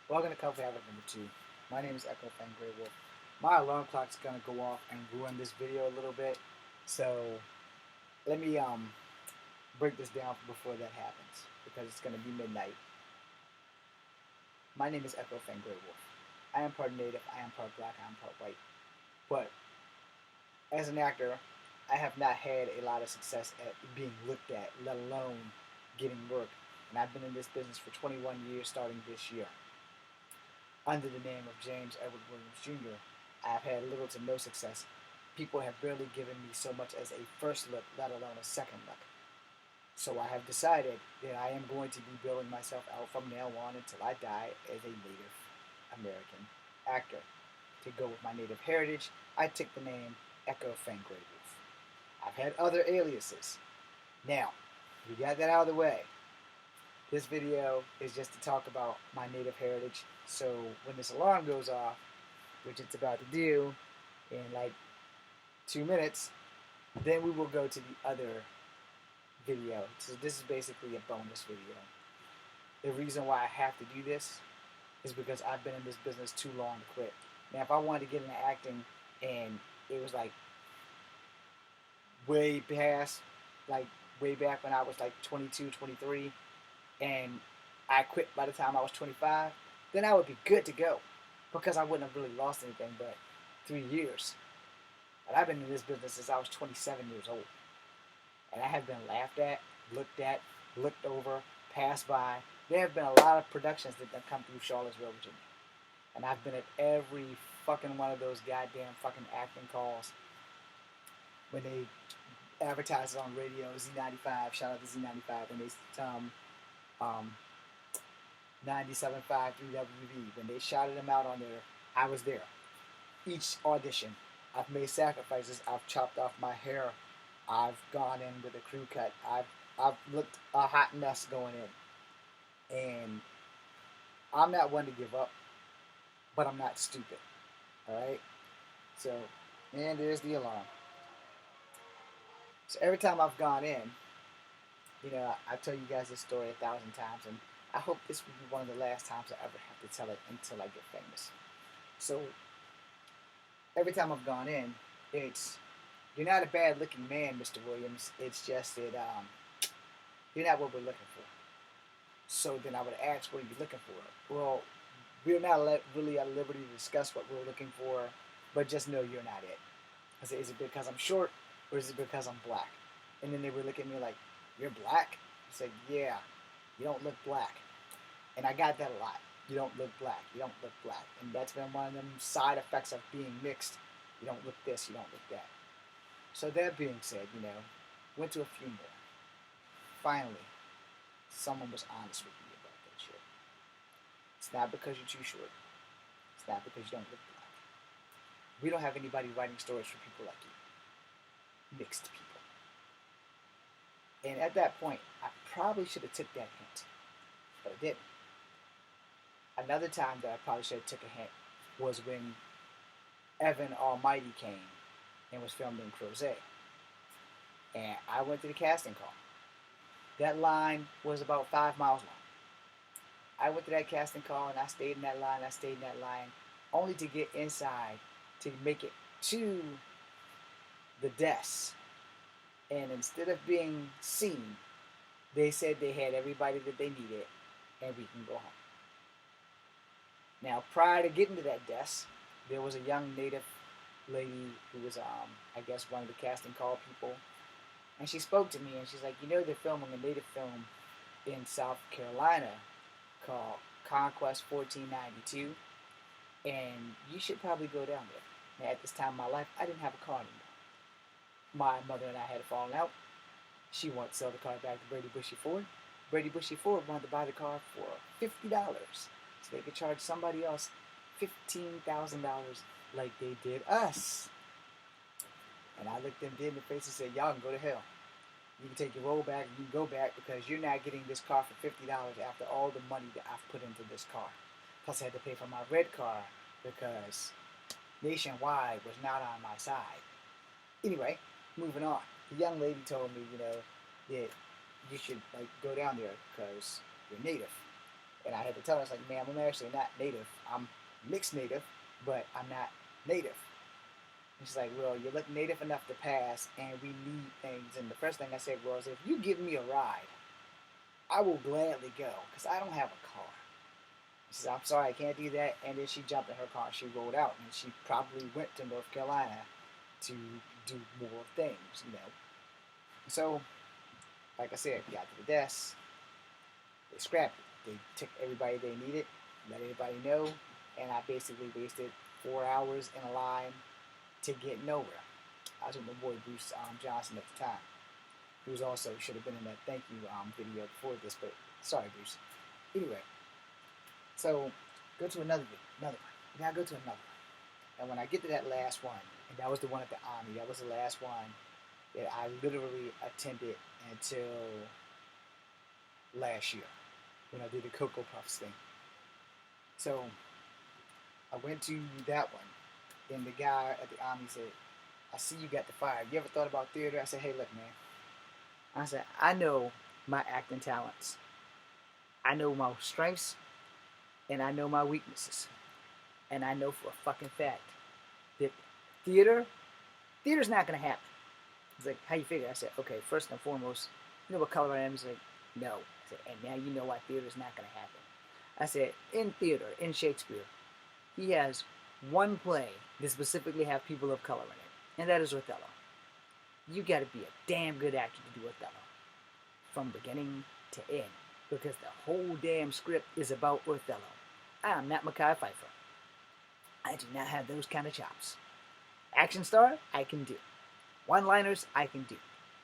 Welcome to Cover Habit number 2. My name is Echo Fan Grey Wolf. My alarm clock's gonna go off and ruin this video a little bit, so let me break this down before that happens because it's gonna be midnight. My name is Echo Fan Grey Wolf. I am part native, I am part black, I am part white. But as an actor, I have not had a lot of success at being looked at, let alone getting work. And I've been in this business for 21 years starting this year. Under the name of James Edward Williams Jr., I have had little to no success. People have barely given me so much as a first look, let alone a second look. So I have decided that I am going to be building myself out from now on until I die as a Native American actor. To go with my native heritage, I took the name Echo Fan Grey Wolf. I've had other aliases. Now, we got that out of the way. This video is just to talk about my native heritage. So when this alarm goes off, which it's about to do in like 2 minutes, then we will go to the other video. So this is basically a bonus video. The reason why I have to do this is because I've been in this business too long to quit. Now, if I wanted to get into acting and it was like way past, like way back when I was like 22, 23, and I quit by the time I was 25, then I would be good to go because I wouldn't have really lost anything but 3 years. And I've been in this business since I was 27 years old. And I have been laughed at, looked over, passed by. There have been a lot of productions that have come through Charlottesville, Virginia. And I've been at every fucking one of those goddamn fucking acting calls when they advertise it on radio, Z95, shout out to Z95, when they 97.5 3WV, when they shouted them out on there, I was there. Each audition, I've made sacrifices. I've chopped off my hair. I've gone in with a crew cut. I've looked a hot mess going in. And I'm not one to give up, but I'm not stupid. Alright? So, and there's the alarm. So every time I've gone in, I tell you guys this story 1,000 times, and I hope this will be one of the last times I ever have to tell it until I get famous. So every time I've gone in, it's, you're not a bad looking man, Mr. Williams. It's just that you're not what we're looking for. So then I would ask, what are you looking for? Well, we're not really at liberty to discuss what we're looking for, but just know you're not it. I said, is it because I'm short, or is it because I'm black? And then they would look at me like, you're black? I said, yeah, you don't look black. And I got that a lot. You don't look black. You don't look black. And that's been one of them side effects of being mixed. You don't look this, you don't look that. So that being said, went to a funeral. Finally, someone was honest with me about that shit. It's not because you're too short. It's not because you don't look black. We don't have anybody writing stories for people like you. Mixed people. And at that point, I probably should have took that hint, but I didn't. Another time that I probably should have took a hint was when Evan Almighty came and was filmed in Crozet. And I went to the casting call. That line was about 5 miles long. I went to that casting call and I stayed in that line, only to get inside to make it to the desk. And instead of being seen, they said they had everybody that they needed and we can go home. Now, prior to getting to that desk, there was a young native lady who was, I guess, one of the casting call people. And she spoke to me and she's like, they're filming a native film in South Carolina called Conquest 1492. And you should probably go down there. Now, at this time in my life, I didn't have a car anymore. My mother and I had fallen out. She wanted to sell the car back to Brady Bushy Ford. Brady Bushy Ford wanted to buy the car for $50 so they could charge somebody else $15,000 like they did us. And I looked them dead in the face and said, y'all can go to hell. You can take your roll back and you can go back because you're not getting this car for $50 after all the money that I've put into this car. Plus I had to pay for my red car because Nationwide was not on my side. Anyway, moving on. The young lady told me, that you should go down there because you're native. And I had to tell her, I was like, ma'am, I'm actually not native. I'm mixed native, but I'm not native. And she's like, well, you look native enough to pass, and we need things. And the first thing I said was, if you give me a ride, I will gladly go, because I don't have a car. She said, I'm sorry, I can't do that. And then she jumped in her car, she rolled out, and she probably went to North Carolina to do more things, you know. So, like I said, got to the desk, they scrapped it. They took everybody they needed, let everybody know, and I basically wasted 4 hours in a line to get nowhere. I was with my boy Bruce Johnson at the time, who was also should have been in that thank you video before this, but sorry, Bruce. Anyway, so go to another one. Now go to another one. And when I get to that last one, and that was the one at the Army, that was the last one that I literally attended until last year when I did the Cocoa Puffs thing. So I went to that one, and the guy at the Army said, I see you got the fire. You ever thought about theater? I said, hey, look, man. I said, I know my acting talents. I know my strengths, and I know my weaknesses. And I know for a fucking fact that theater's not going to happen. He's like, how you figure? I said, okay, first and foremost, you know what color I am? He's like, no. I said, and now you know why theater's not going to happen. I said, in theater, in Shakespeare, he has one play that specifically have people of color in it, and that is Othello. You got to be a damn good actor to do Othello, from beginning to end, because the whole damn script is about Othello. I am not Mekhi Phifer. I do not have those kind of chops. Action star, I can do. One-liners, I can do.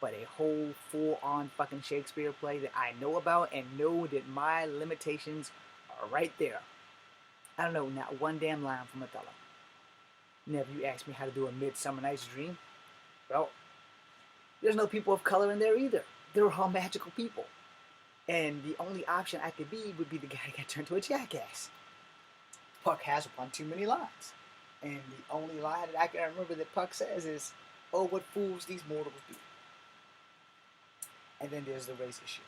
But a whole full-on fucking Shakespeare play that I know about and know that my limitations are right there. I don't know not one damn line from Othello. Now, if you ask me how to do a Midsummer Night's Dream, well, there's no people of color in there either. They're all magical people. And the only option I could be would be the guy that got turned to a jackass. Puck has one too many lines. And the only line that I can remember that Puck says is, oh, what fools these mortals be. And then there's the race issue.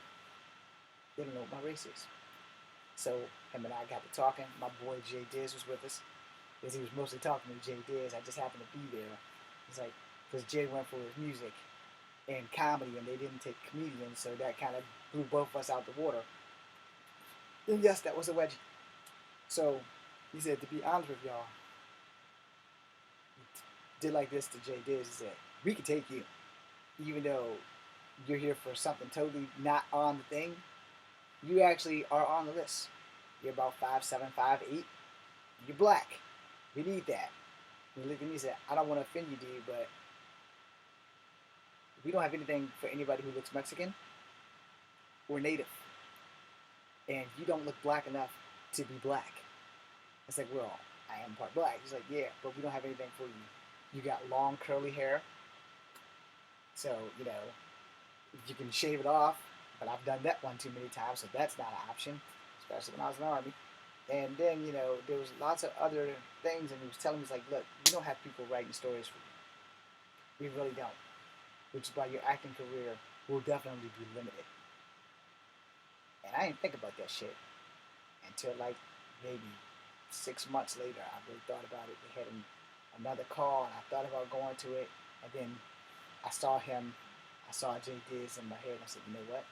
They don't know what my race is. So him and I got to talking. My boy Jay Diz was with us. Because he was mostly talking to Jay Diz. I just happened to be there. It's like, because Jay went for his music and comedy, and they didn't take comedians, so that kind of blew both of us out the water. And yes, that was a wedgie. So he said, to be honest with y'all, did like this to Jay Diz. He said, we could take you, even though you're here for something totally not on the thing. You actually are on the list. You're about 5'7", 5'8". You're black. We need that. He looked at me and said, I don't want to offend you, dude, but we don't have anything for anybody who looks Mexican or native. And you don't look black enough to be black. It's like, well, I am part black. He's like, yeah, but we don't have anything for you. You got long curly hair. So, you know, you can shave it off, but I've done that one too many times, so that's not an option, especially when I was in the Army. And then, you know, there was lots of other things, and he was telling me, he's like, look, we don't have people writing stories for you. We really don't. Which is why your acting career will definitely be limited. And I didn't think about that shit until like maybe 6 months later. I really thought about it. They had another call, and I thought about going to it, and then I saw him. I saw Jay Diz in my head, and I said, you know what?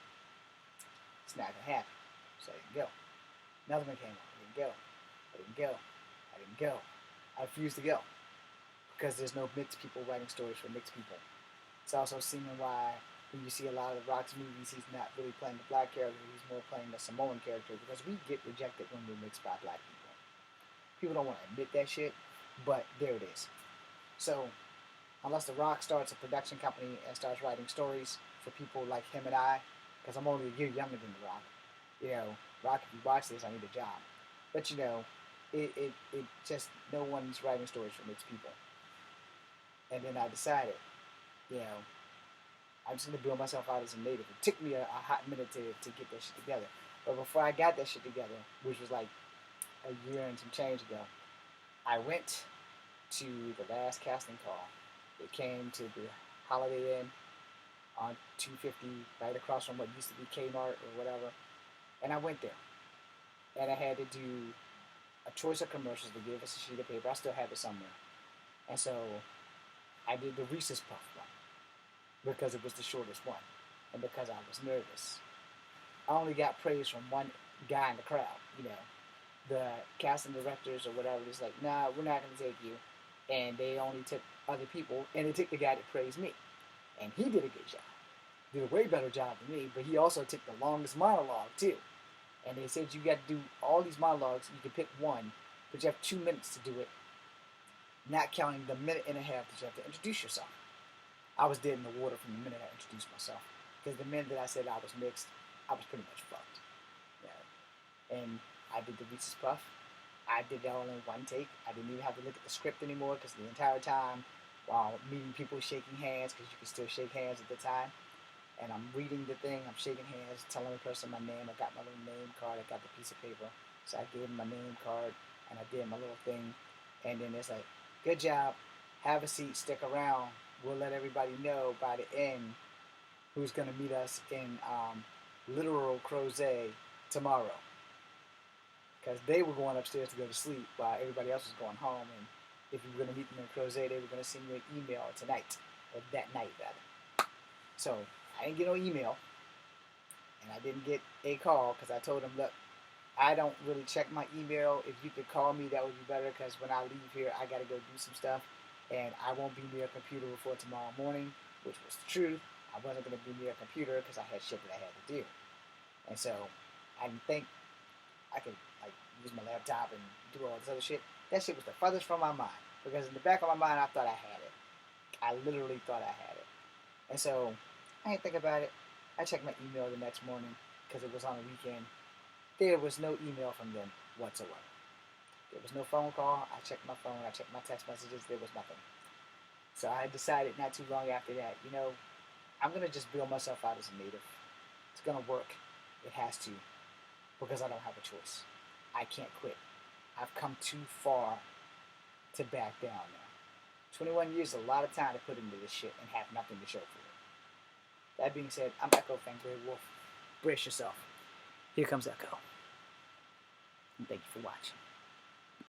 It's not going to happen. So I didn't go. Another one came on. I didn't go. I didn't go. I didn't go. I refused to go. Because there's no mixed people writing stories for mixed people. It's also seeming why when you see a lot of the Rock's movies, he's not really playing the black character. He's more playing the Samoan character. Because we get rejected when we're mixed by black people. People don't want to admit that shit, but there it is. So, unless The Rock starts a production company and starts writing stories for people like him and I, because I'm only a year younger than The Rock. You know, Rock, if you watch this, I need a job. But you know, it just, no one's writing stories for mixed people. And then I decided, you know, I'm just going to build myself out as a native. It took me a hot minute to get that shit together. But before I got that shit together, which was like a year and some change ago, I went to the last casting call. It came to the Holiday Inn on 250, right across from what used to be Kmart or whatever. And I went there. and I had to do a choice of commercials. They gave us a sheet of paper. I still have it somewhere. And so I did the Reese's Puff one because it was the shortest one and because I was nervous. I only got praise from one guy in the crowd. The casting directors or whatever was like, nah, we're not going to take you. And they only took other people, and they took the guy that praised me. And he did a good job. Did a way better job than me, but he also took the longest monologue, too. And they said you got to do all these monologues. You can pick one, but you have 2 minutes to do it, not counting the minute and a half that you have to introduce yourself. I was dead in the water from the minute I introduced myself. Because the minute that I said I was mixed, I was pretty much fucked. Yeah. And I did the Reese's Puff. I did it all in one take. I didn't even have to look at the script anymore because the entire time, while meeting people, shaking hands, because you could still shake hands at the time, and I'm reading the thing, I'm shaking hands, telling the person my name. I got my little name card. I got the piece of paper. So I gave him my name card, and I did my little thing. And then it's like, good job. Have a seat. Stick around. We'll let everybody know by the end who's going to meet us in literal Crozet tomorrow. Because they were going upstairs to go to sleep while everybody else was going home. And if you were going to meet them in Crozet, they were going to send you an email tonight, or that night, rather. So I didn't get no email, and I didn't get a call because I told them, look, I don't really check my email. If you could call me, that would be better because when I leave here, I got to go do some stuff, and I won't be near a computer before tomorrow morning, which was the truth. I wasn't going to be near a computer because I had shit that I had to do. And so I didn't think I could use my laptop and do all this other shit. That shit was the furthest from my mind because in the back of my mind I thought I had it. I literally thought I had it. And so I didn't think about it. I checked my email the next morning because it was on a weekend. There was no email from them whatsoever. There was no phone call. I checked my phone. I checked my text messages. There was nothing. So I decided not too long after that, I'm going to just build myself out as a native. It's going to work. It has to because I don't have a choice. I can't quit. I've come too far to back down now. 21 years is a lot of time to put into this shit and have nothing to show for it. That being said, I'm Echo Fangray Wolf. Brace yourself. Here comes Echo. And thank you for watching.